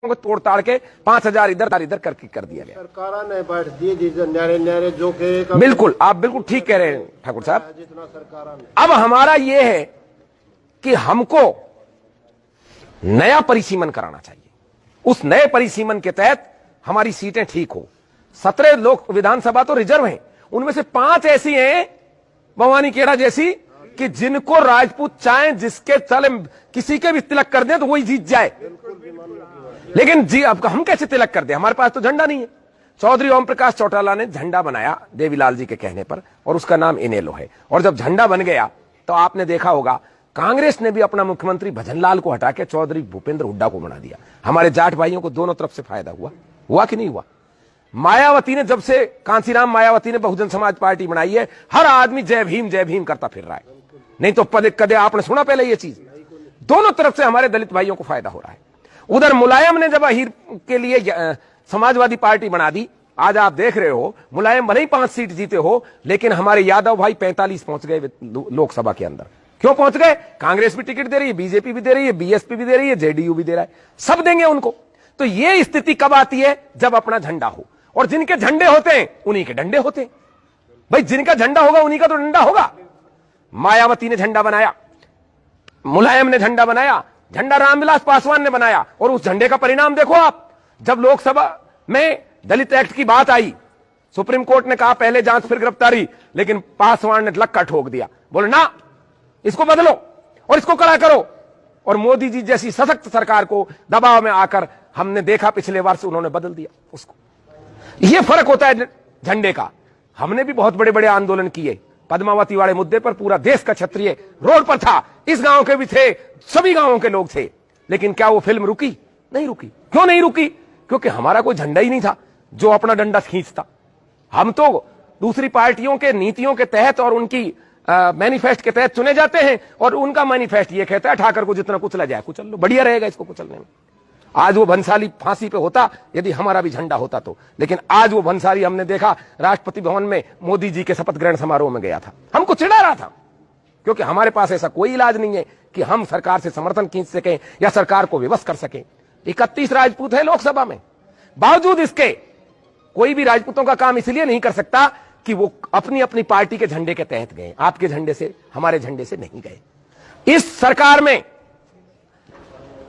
को तोड़ ताड़ के 5,000 इधर कर दिया गया। सरकार ने बैठ दी न्यारे जो के बिल्कुल, आप बिल्कुल ठीक कह रहे हैं ठाकुर साहब। जितना सरकार ने अब हमारा यह है कि हमको नया परिसीमन कराना चाहिए। उस नए परिसीमन के तहत हमारी सीटें ठीक हो। 17 लोक विधानसभा तो रिजर्व हैं, उनमें से 5 ऐसी हैं भवानी खेड़ा जैसी कि जिनको राजपूत चाहें जिसके तले किसी के भी तिलक कर दें तो वही जीत जाए। लेकिन जी अब हम कैसे तिलक कर दें, हमारे पास तो झंडा नहीं है। चौधरी ओम प्रकाश चौटाला ने झंडा बनाया देवीलाल जी के कहने पर और उसका नाम इनेलो है। और जब झंडा बन गया तो आपने देखा होगा कांग्रेस ने भी अपना मुख्यमंत्री भजनलाल को हटा के चौधरी भूपेंद्र हुड्डा को बना दिया। हमारे जाट भाइयों को दोनों तरफ से फायदा हुआ कि नहीं हुआ। मायावती ने जब से कांसीराम मायावती ने बहुजन समाज पार्टी बनाई है, हर आदमी जय भीम करता फिर रहा है। नहीं तो कदे आपने सुना पहले ये चीज। दोनों तरफ से हमारे दलित भाइयों को फायदा हो रहा है। उधर मुलायम ने जब अहीर के लिए समाजवादी पार्टी बना दी, आज आप देख रहे हो मुलायम भले ही 5 सीट जीते हो, लेकिन हमारे यादव भाई 45 पहुंच गए लोकसभा के अंदर। क्यों पहुंच गए? कांग्रेस भी टिकट दे रही है, बीजेपी भी दे रही है, बीएसपी भी दे रही है, जेडीयू भी दे रहा है, सब देंगे उनको। तो ये स्थिति कब आती है? जब अपना झंडा हो। और जिनके झंडे होते हैं उन्हीं के डंडे होते हैं। भाई जिनका झंडा होगा उन्हीं का तो डंडा होगा। मायावती ने झंडा बनाया, मुलायम ने झंडा बनाया, झंडा रामविलास पासवान ने बनाया, और उस झंडे का परिणाम देखो आप। जब लोकसभा में दलित एक्ट की बात आई, सुप्रीम कोर्ट ने कहा पहले जांच फिर गिरफ्तारी, लेकिन पासवान ने लक्का ठोक दिया, बोले ना इसको बदलो और इसको कड़ा करो। और मोदी जी जैसी सशक्त सरकार को दबाव में आकर हमने देखा पिछले वर्ष उन्होंने बदल दिया उसको। यह फर्क होता है झंडे का। हमने भी बहुत बड़े बड़े आंदोलन किए, पद्मावती वाले मुद्दे पर पूरा देश का क्षत्रिय रोड पर था, इस गांव के भी थे, सभी गांवों के लोग थे। लेकिन क्या वो फिल्म रुकी? नहीं रुकी। क्यों नहीं रुकी? क्योंकि हमारा कोई झंडा ही नहीं था जो अपना डंडा खींचता। हम तो दूसरी पार्टियों के नीतियों के तहत और उनकी मैनिफेस्ट के तहत चुने जाते हैं, और उनका मैनिफेस्ट ये कहता है ठाकर को जितना कुचला जाए कुचल लो, बढ़िया रहेगा इसको कुचलने में। आज वो भंसाली फांसी पे होता यदि हमारा भी झंडा होता तो, लेकिन आज वो भंसाली हमने देखा राष्ट्रपति भवन में मोदी जी के शपथ ग्रहण समारोह में गया था, हमको चिढ़ा रहा था। क्योंकि हमारे पास ऐसा कोई इलाज नहीं है कि हम सरकार से समर्थन खींच सकें या सरकार को विवश कर सकें। 31 राजपूत है लोकसभा में, बावजूद इसके कोई भी राजपूतों का काम इसलिए नहीं कर सकता कि वो अपनी अपनी पार्टी के झंडे के तहत गए, आपके झंडे से हमारे झंडे से नहीं गए। इस सरकार में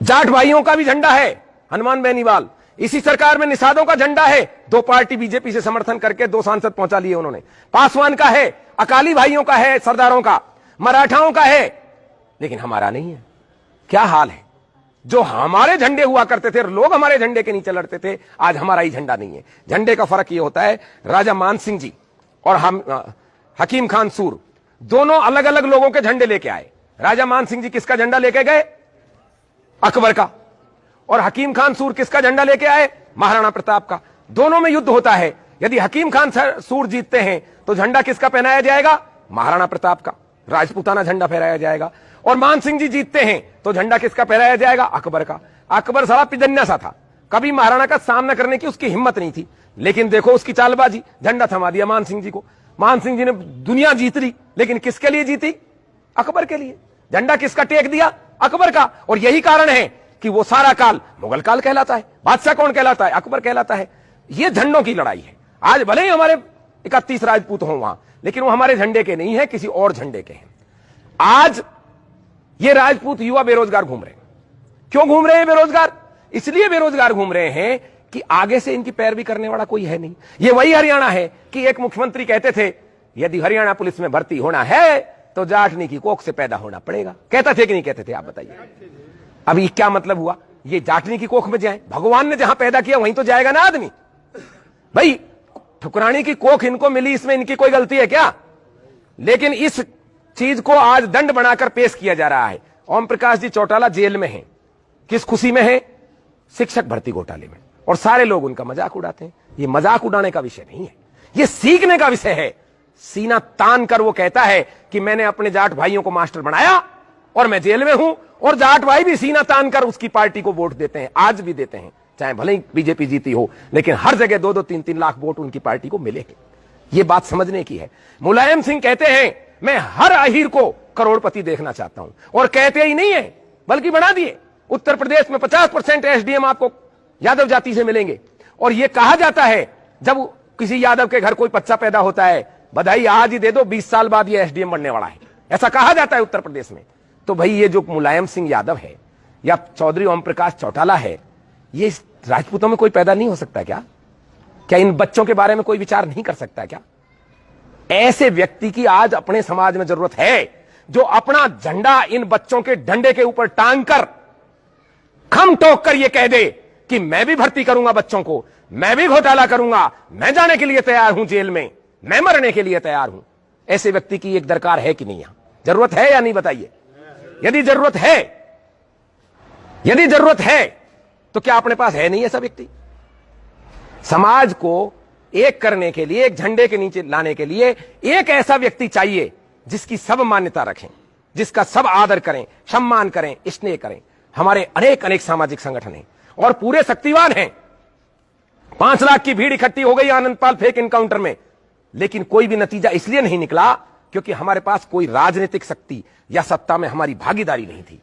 जाट भाइयों का भी झंडा है, हनुमान बेनीवाल। इसी सरकार में निषादों का झंडा है, 2 पार्टी बीजेपी से समर्थन करके 2 सांसद पहुंचा लिए उन्होंने। पासवान का है, अकाली भाइयों का है, सरदारों का, मराठाओं का है, लेकिन हमारा नहीं है। क्या हाल है? जो हमारे झंडे हुआ करते थे, लोग हमारे झंडे के नीचे लड़ते थे, आज हमारा ही झंडा नहीं है। झंडे का फर्क यह होता है, राजा मानसिंह जी और हम हकीम खान सूर दोनों अलग अलग लोगों के झंडे लेके आए। राजा मानसिंह जी किसका झंडा लेके गए? अकबर का। और हकीम खान सूर किसका झंडा लेके आए? महाराणा प्रताप का। दोनों में युद्ध होता है। यदि हकीम खान सूर जीतते हैं तो झंडा किसका पहनाया जाएगा? महाराणा प्रताप का, राजपूताना झंडा फहराया जाएगा। और मानसिंह जी जीतते हैं तो झंडा किसका फहराया जाएगा? अकबर का। अकबर साला पिजन्या सा था, कभी महाराणा का सामना करने की उसकी हिम्मत नहीं थी, लेकिन देखो उसकी चालबाजी, झंडा थमा दिया मानसिंह जी को। मानसिंह जी ने दुनिया जीत ली, लेकिन किसके लिए जीती? अकबर के लिए। झंडा किसका टेक दिया? अकबर का। और यही कारण है कि वो सारा काल मुगल काल कहलाता है। बादशाह कौन कहलाता है? अकबर कहलाता है। ये झंडों की लड़ाई है। आज भले ही हमारे 31 राजपूत हों वहां, लेकिन वो हमारे झंडे के नहीं है, किसी और झंडे के हैं। आज ये राजपूत युवा बेरोजगार घूम रहे हैं। क्यों घूम रहे हैं बेरोजगार? इसलिए बेरोजगार घूम रहे हैं कि आगे से इनकी पैरवी करने वाला कोई है नहीं। ये वही हरियाणा है कि एक मुख्यमंत्री कहते थे यदि हरियाणा पुलिस में भर्ती होना है तो जाटनी की कोख से पैदा होना पड़ेगा। कहता थे कि नहीं कहते थे? आप बताइए। अभी क्या मतलब हुआ? ये जाटनी की कोख में जाए? भगवान ने जहां पैदा किया वहीं तो जाएगा ना आदमी। भाई ठुकरानी की कोख इनको मिली, इसमें इनकी कोई गलती है क्या? लेकिन इस चीज को आज दंड बनाकर पेश किया जा रहा है। ओम प्रकाश जी चौटाला जेल में हैं, किस खुशी में है? शिक्षक भर्ती घोटाले में। और सारे लोग उनका मजाक उड़ाते हैं। ये मजाक उड़ाने का विषय नहीं है, ये सीखने का विषय है। सीना तान कर वो कहता है कि मैंने अपने जाट भाइयों को मास्टर बनाया और मैं जेल में हूं, और जाट भाई भी सीना तान कर उसकी पार्टी को वोट देते हैं, आज भी देते हैं, चाहे भले ही बीजेपी जीती हो, लेकिन हर जगह 2-2, 3-3 लाख वोट उनकी पार्टी को मिले हैं। ये बात समझने की है। मुलायम सिंह कहते हैं मैं हर अहीर को करोड़पति देखना चाहता हूं, और कहते ही नहीं है बल्कि बना दिए। उत्तर प्रदेश में 50% एसडीएम आपको यादव जाति से मिलेंगे। और यह कहा जाता है जब किसी यादव के घर कोई बच्चा पैदा होता है, बधाई आज ही दे दो, 20 साल बाद यह एसडीएम बनने वाला है, ऐसा कहा जाता है उत्तर प्रदेश में। तो भाई ये जो मुलायम सिंह यादव है या चौधरी ओम प्रकाश चौटाला है, ये राजपूतों में कोई पैदा नहीं हो सकता क्या? क्या इन बच्चों के बारे में कोई विचार नहीं कर सकता क्या? ऐसे व्यक्ति की आज अपने समाज में जरूरत है जो अपना झंडा इन बच्चों के डंडे के ऊपर टांग कर, खम ठोक कर यह कह दे कि मैं भी भर्ती करूंगा बच्चों को, मैं भी घोटाला करूंगा, मैं जाने के लिए तैयार हूं जेल में, मैं मरने के लिए तैयार हूं। ऐसे व्यक्ति की एक दरकार है कि नहीं? यहां जरूरत है या नहीं बताइए? यदि जरूरत है तो क्या अपने पास है नहीं ऐसा व्यक्ति? समाज को एक करने के लिए, एक झंडे के नीचे लाने के लिए एक ऐसा व्यक्ति चाहिए जिसकी सब मान्यता रखें, जिसका सब आदर करें, सम्मान करें, स्नेह करें। हमारे अनेक सामाजिक संगठन हैं और पूरे शक्तिवान हैं। 5 लाख की भीड़ इकट्ठी हो गई आनंदपाल फेक एनकाउंटर में, लेकिन कोई भी नतीजा इसलिए नहीं निकला क्योंकि हमारे पास कोई राजनीतिक शक्ति या सत्ता में हमारी भागीदारी नहीं थी।